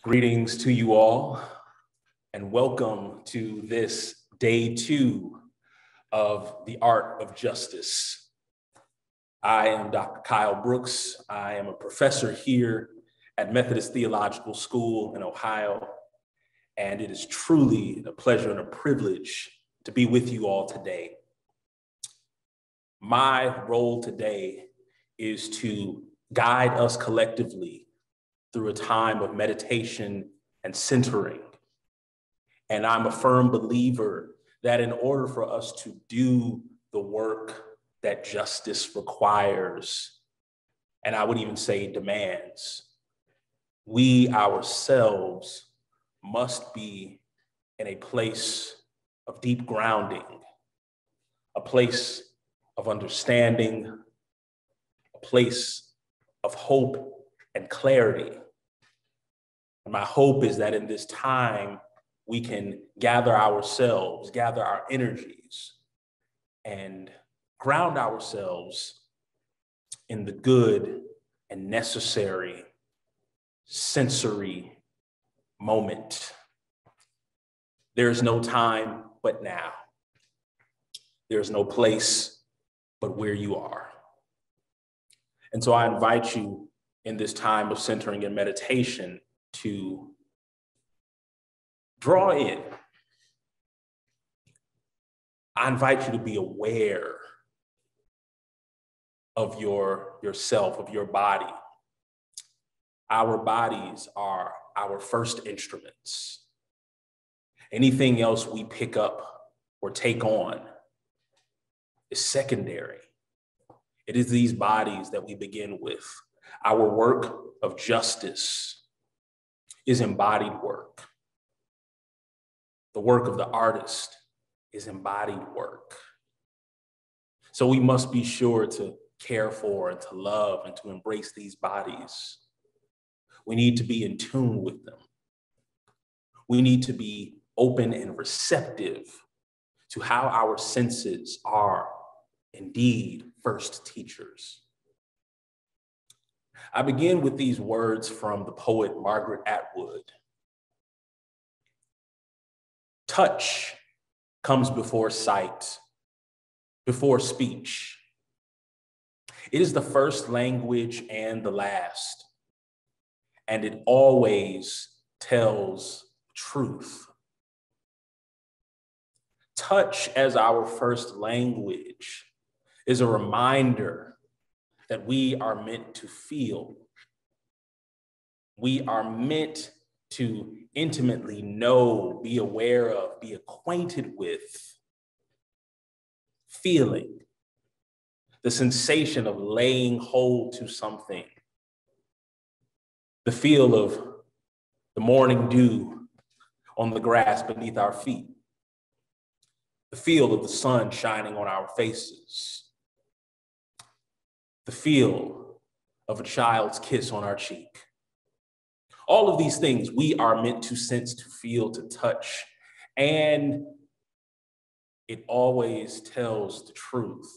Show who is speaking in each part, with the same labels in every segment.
Speaker 1: Greetings to you all, and welcome to this day 2 of the Art of Justice. I am Dr. Kyle Brooks. I am a professor here at Methodist Theological School in Ohio, and it is truly a pleasure and a privilege to be with you all today. My role today is to guide us collectively through a time of meditation and centering. And I'm a firm believer that in order for us to do the work that justice requires, and I would even say demands, we ourselves must be in a place of deep grounding, a place of understanding, a place of hope and clarity. And my hope is that in this time, we can gather ourselves, gather our energies, and ground ourselves in the good and necessary sensory moment. There is no time but now. There is no place but where you are. And so I invite you in this time of centering and meditation to draw in. I invite you to be aware of yourself, of your body. Our bodies are our first instruments. Anything else we pick up or take on is secondary. It is these bodies that we begin with. Our work of justice is embodied work. The work of the artist is embodied work. So we must be sure to care for and to love and to embrace these bodies. We need to be in tune with them. We need to be open and receptive to how our senses are indeed first teachers. I begin with these words from the poet Margaret Atwood. Touch comes before sight, before speech. It is the first language and the last, and it always tells truth. Touch as our first language is a reminder that we are meant to feel. We are meant to intimately know, be aware of, be acquainted with feeling, the sensation of laying hold to something, the feel of the morning dew on the grass beneath our feet, the feel of the sun shining on our faces, the feel of a child's kiss on our cheek. All of these things we are meant to sense, to feel, to touch, and it always tells the truth.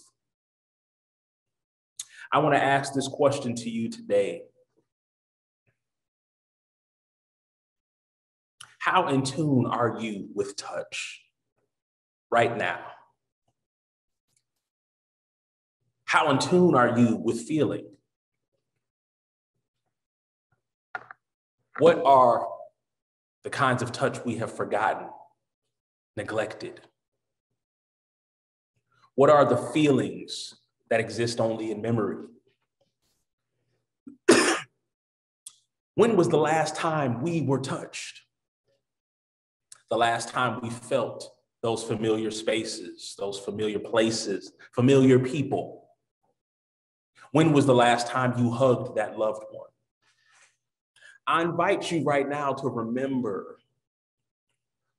Speaker 1: I want to ask this question to you today. How in tune are you with touch right now? How in tune are you with feeling? What are the kinds of touch we have forgotten, neglected? What are the feelings that exist only in memory? When was the last time we were touched? The last time we felt those familiar spaces, those familiar places, familiar people? When was the last time you hugged that loved one? I invite you right now to remember,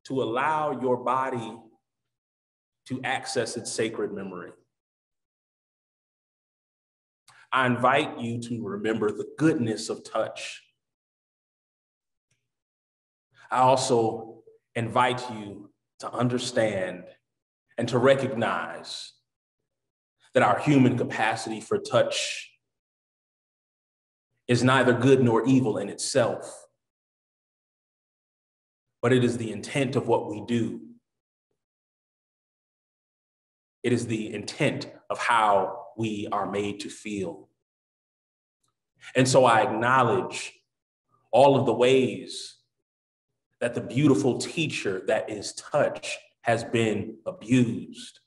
Speaker 1: to allow your body to access its sacred memory. I invite you to remember the goodness of touch. I also invite you to understand and to recognize that our human capacity for touch is neither good nor evil in itself. but it is the intent of what we do. It is the intent of how we are made to feel. And so I acknowledge all of the ways that the beautiful teacher that is touch has been abused,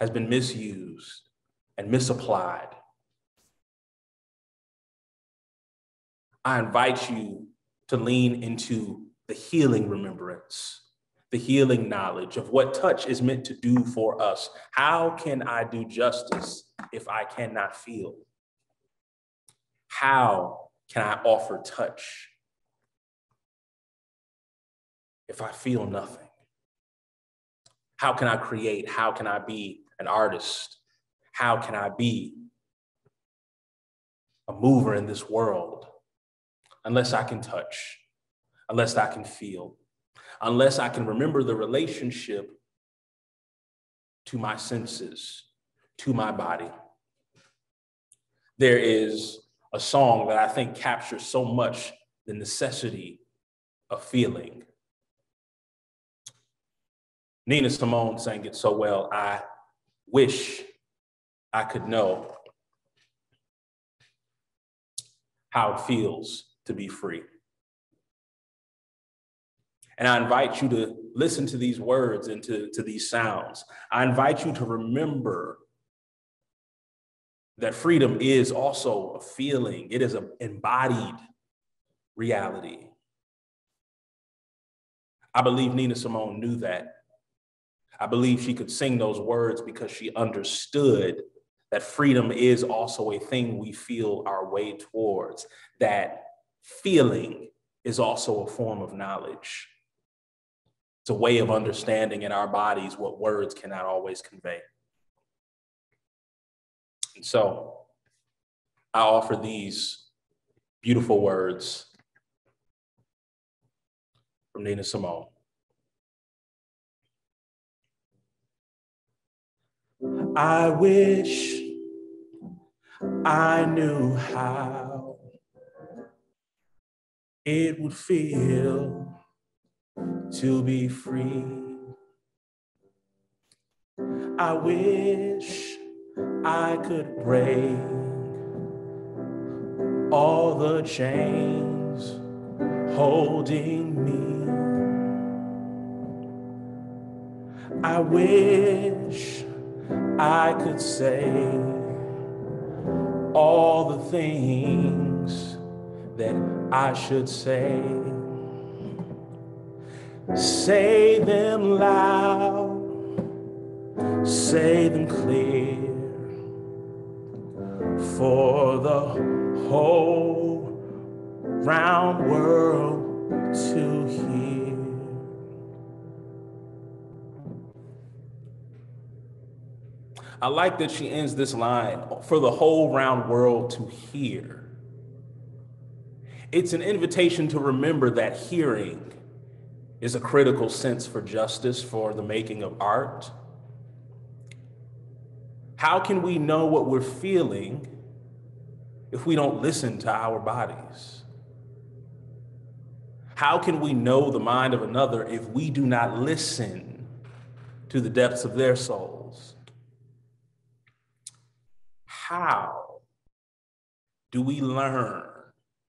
Speaker 1: has been misused and misapplied. I invite you to lean into the healing remembrance, the healing knowledge of what touch is meant to do for us. How can I do justice if I cannot feel? How can I offer touch if I feel nothing? How can I create? How can I be an artist? How can I be a mover in this world unless I can touch, unless I can feel, unless I can remember the relationship to my senses, to my body? There is a song that I think captures so much the necessity of feeling. Nina Simone sang it so well. I wish I could know how it feels to be free. And I invite you to listen to these words and to these sounds. I invite you to remember that freedom is also a feeling. It is an embodied reality. I believe Nina Simone knew that. I believe she could sing those words because she understood that freedom is also a thing we feel our way towards, that feeling is also a form of knowledge. It's a way of understanding in our bodies what words cannot always convey. And so I offer these beautiful words from Nina Simone. I wish I knew how it would feel to be free. I wish I could break all the chains holding me. I wish I could say all the things that I should say. Say them loud, say them clear, for the whole round world to hear. I like that she ends this line, for the whole round world to hear. It's an invitation to remember that hearing is a critical sense for justice, for the making of art. How can we know what we're feeling if we don't listen to our bodies? How can we know the mind of another if we do not listen to the depths of their souls? How do we learn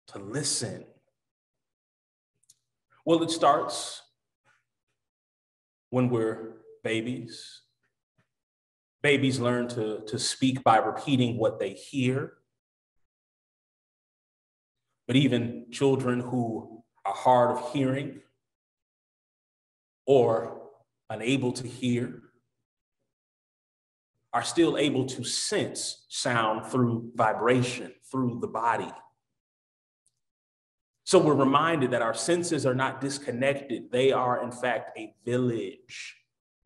Speaker 1: to listen? Well, it starts when we're babies. Babies learn to speak by repeating what they hear. But even children who are hard of hearing or unable to hear are still able to sense sound through vibration, through the body. So we're reminded that our senses are not disconnected. They are, in fact, a village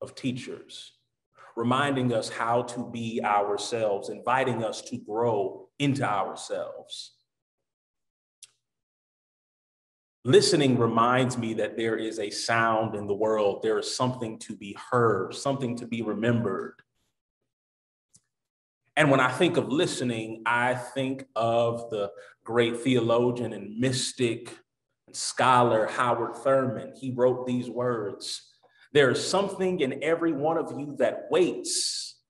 Speaker 1: of teachers, reminding us how to be ourselves, inviting us to grow into ourselves. Listening reminds me that there is a sound in the world. There is something to be heard, something to be remembered. And when I think of listening, I think of the great theologian and mystic Scholar Howard Thurman, he wrote these words: "There is something in every one of you that waits,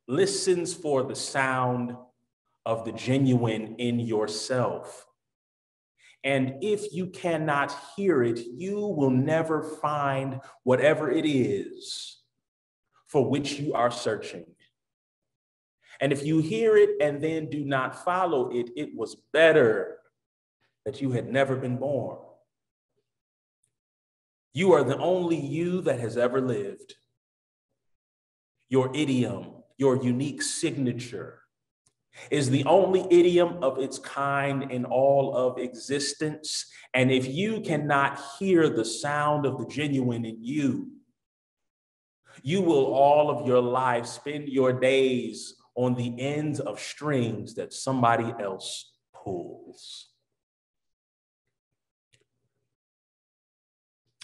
Speaker 1: listens for the sound of the genuine in yourself. And if you cannot hear it, you will never find whatever it is for which you are searching. And if you hear it and then do not follow it, it was better that you had never been born. You are the only you that has ever lived. Your idiom, your unique signature, is the only idiom of its kind in all of existence. And if you cannot hear the sound of the genuine in you, you will all of your life spend your days on the ends of strings that somebody else pulls."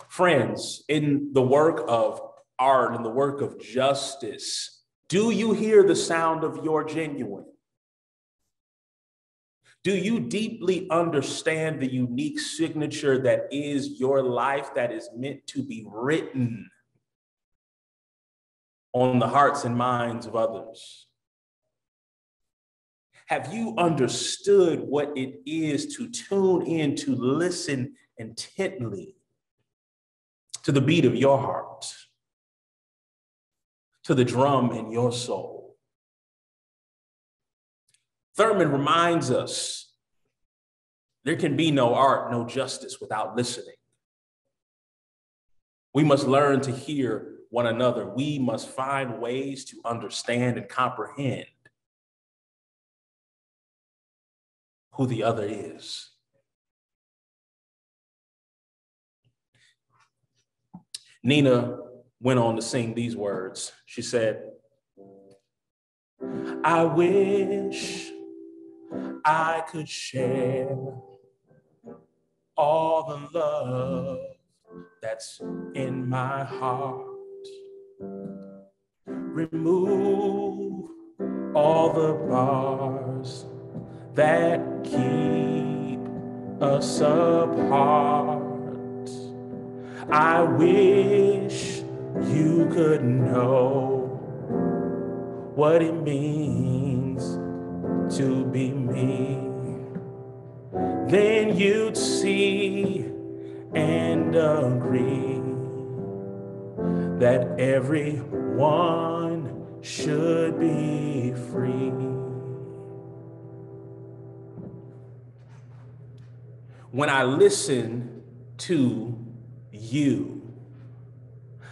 Speaker 1: Friends, in the work of art and the work of justice, do you hear the sound of your genuine? Do you deeply understand the unique signature that is your life, that is meant to be written on the hearts and minds of others? Have you understood what it is to tune in, to listen intently to the beat of your heart, to the drum in your soul? Thurman reminds us there can be no art, no justice without listening. We must learn to hear one another. We must find ways to understand and comprehend who the other is. Nina went on to sing these words. She said, "I wish I could share all the love that's in my heart. Remove all the bars that keep us apart. I wish you could know what it means to be me. Then you'd see and agree that everyone should be free." When I listen to you,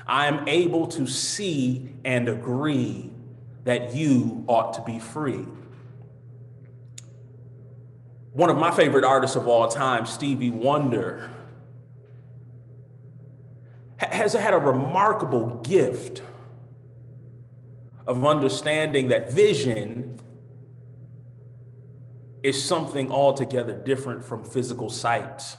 Speaker 1: I am able to see and agree that you ought to be free. One of my favorite artists of all time, Stevie Wonder, has had a remarkable gift of understanding that vision is something altogether different from physical sight.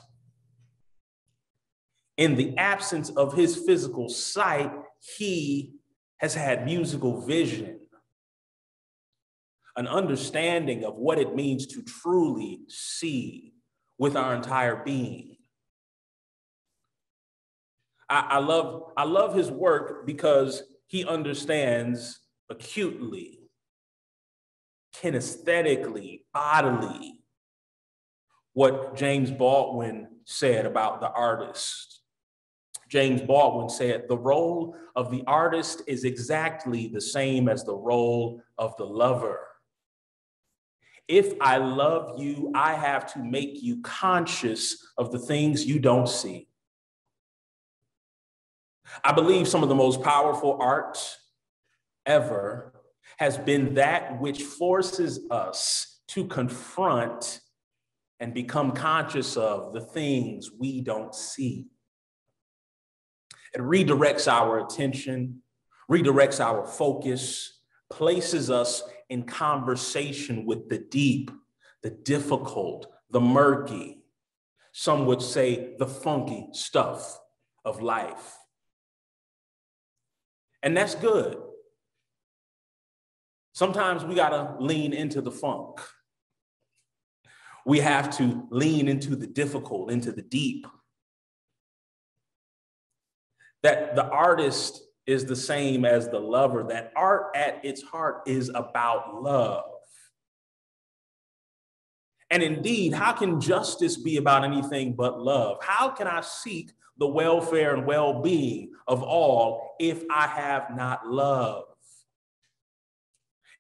Speaker 1: In the absence of his physical sight, he has had musical vision, an understanding of what it means to truly see with our entire being. I love his work because he understands acutely, kinesthetically, bodily, what James Baldwin said about the artist. James Baldwin said, "The role of the artist is exactly the same as the role of the lover. If I love you, I have to make you conscious of the things you don't see." I believe some of the most powerful art ever has been that which forces us to confront and become conscious of the things we don't see. It redirects our attention, redirects our focus, places us in conversation with the deep, the difficult, the murky, some would say the funky stuff of life. And that's good. Sometimes we gotta lean into the funk. We have to lean into the difficult, into the deep. That the artist is the same as the lover, that art at its heart is about love. And indeed, how can justice be about anything but love? How can I seek the welfare and well-being of all if I have not love?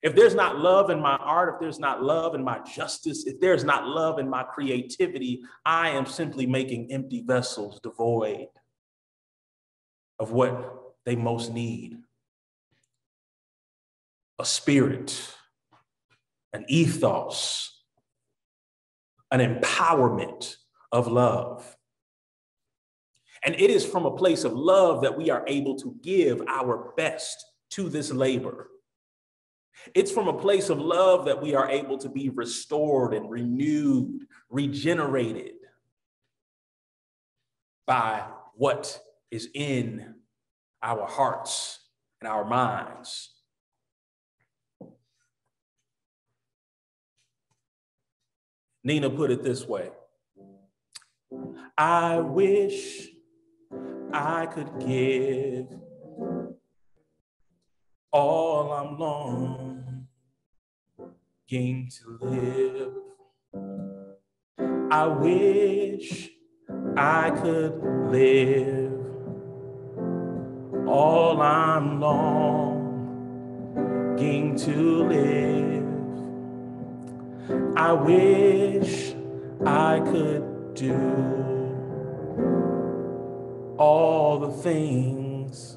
Speaker 1: If there's not love in my art, if there's not love in my justice, if there's not love in my creativity, I am simply making empty vessels devoid of what they most need. A spirit, an ethos, an empowerment of love. And it is from a place of love that we are able to give our best to this labor. It's from a place of love that we are able to be restored and renewed, regenerated by what is in our hearts and our minds. Nina put it this way: I wish I could give all I'm longing to live. I wish I could live all I'm longing to live. I wish I could do all the things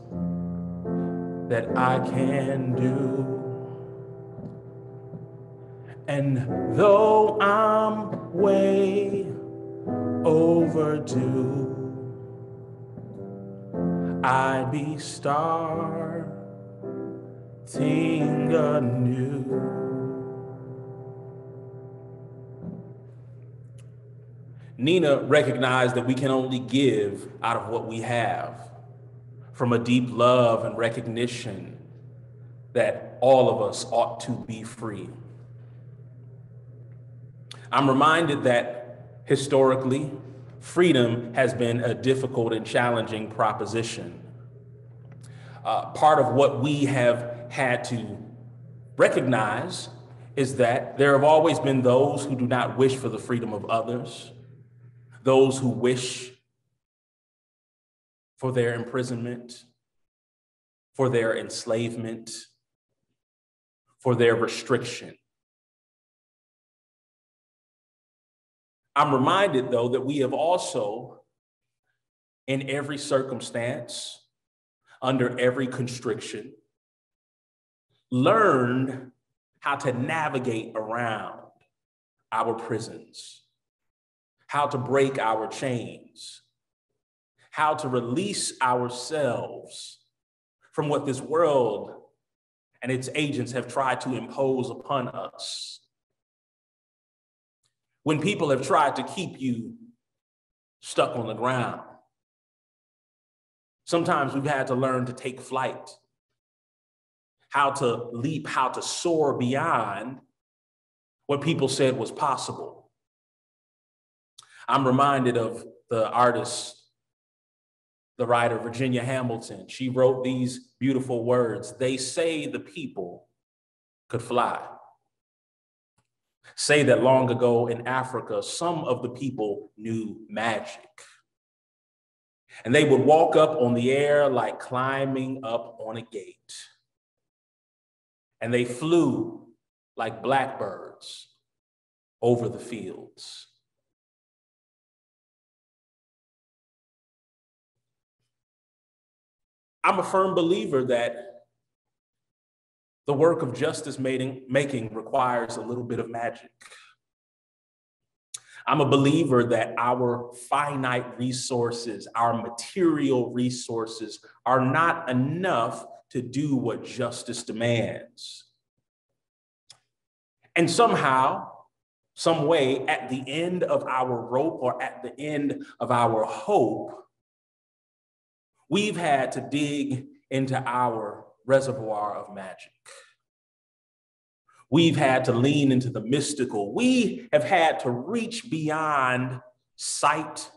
Speaker 1: that I can do. And though I'm way overdue, I'd be starting anew. Nina recognized that we can only give out of what we have, from a deep love and recognition that all of us ought to be free. I'm reminded that historically, freedom has been a difficult and challenging proposition. Part of what we have had to recognize is that there have always been those who do not wish for the freedom of others, those who wish for their imprisonment, for their enslavement, for their restriction. I'm reminded, though, that we have also, in every circumstance, under every constriction, learned how to navigate around our prisons, how to break our chains, how to release ourselves from what this world and its agents have tried to impose upon us. When people have tried to keep you stuck on the ground, sometimes we've had to learn to take flight, how to leap, how to soar beyond what people said was possible. I'm reminded of the artist, the writer, Virginia Hamilton. She wrote these beautiful words: "They say the people could fly. Say that long ago in Africa, some of the people knew magic. And they would walk up on the air like climbing up on a gate. And they flew like blackbirds over the fields." I'm a firm believer that the work of justice making requires a little bit of magic. I'm a believer that our finite resources, our material resources, are not enough to do what justice demands. And somehow, some way, at the end of our rope or at the end of our hope, we've had to dig into our reservoir of magic. We've had to lean into the mystical. We have had to reach beyond sight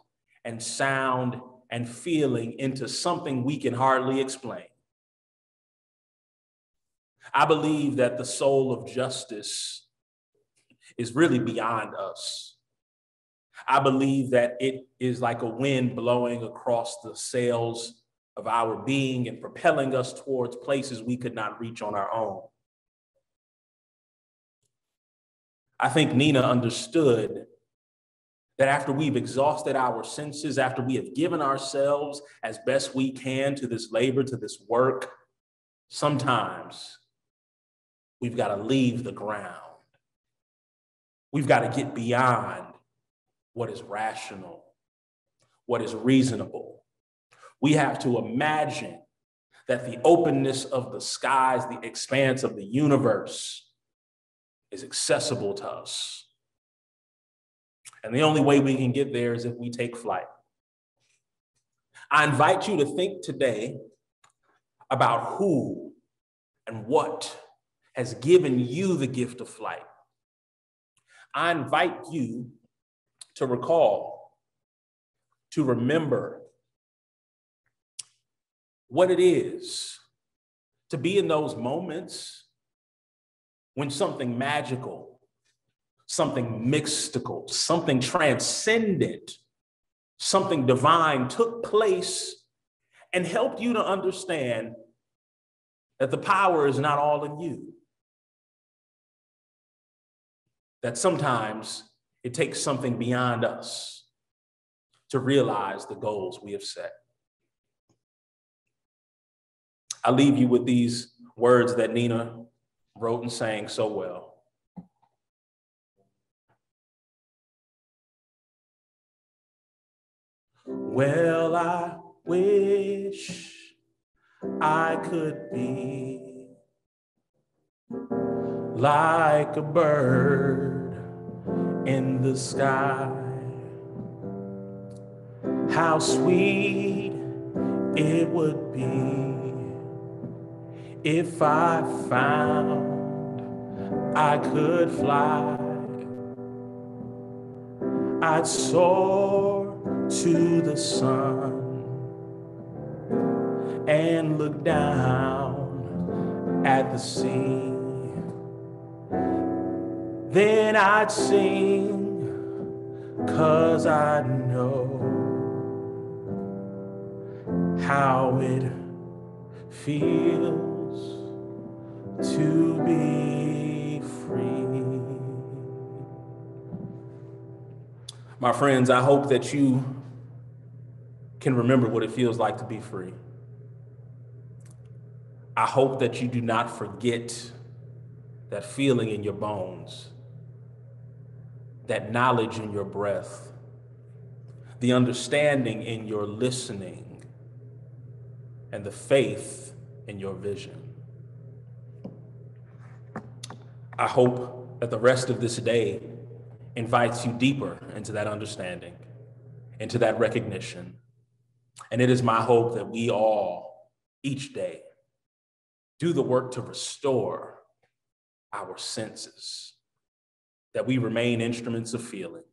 Speaker 1: and sound and feeling into something we can hardly explain. I believe that the soul of justice is really beyond us. I believe that it is like a wind blowing across the sails of our being and propelling us towards places we could not reach on our own. I think Nina understood that after we've exhausted our senses, after we have given ourselves as best we can to this labor, to this work, sometimes we've got to leave the ground. We've got to get beyond what is rational, what is reasonable. We have to imagine that the openness of the skies, the expanse of the universe is accessible to us. And the only way we can get there is if we take flight. I invite you to think today about who and what has given you the gift of flight. I invite you to recall, to remember what it is to be in those moments when something magical, something mystical, something transcendent, something divine took place and helped you to understand that the power is not all in you. That sometimes it takes something beyond us to realize the goals we have set. I leave you with these words that Nina wrote and sang so well. Well, I wish I could be like a bird in the sky. How sweet it would be if I found I could fly. I'd soar to the sun and look down at the sea. Then I'd sing, 'cause I know how it feels to be free. My friends, I hope that you can remember what it feels like to be free. I hope that you do not forget that feeling in your bones, that knowledge in your breath, the understanding in your listening, and the faith in your vision. I hope that the rest of this day invites you deeper into that understanding, into that recognition. And it is my hope that we all, each day, do the work to restore our senses, that we remain instruments of feeling.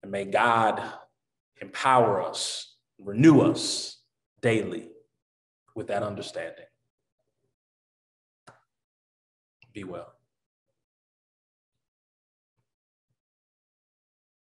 Speaker 1: And may God empower us, renew us daily with that understanding. Be well.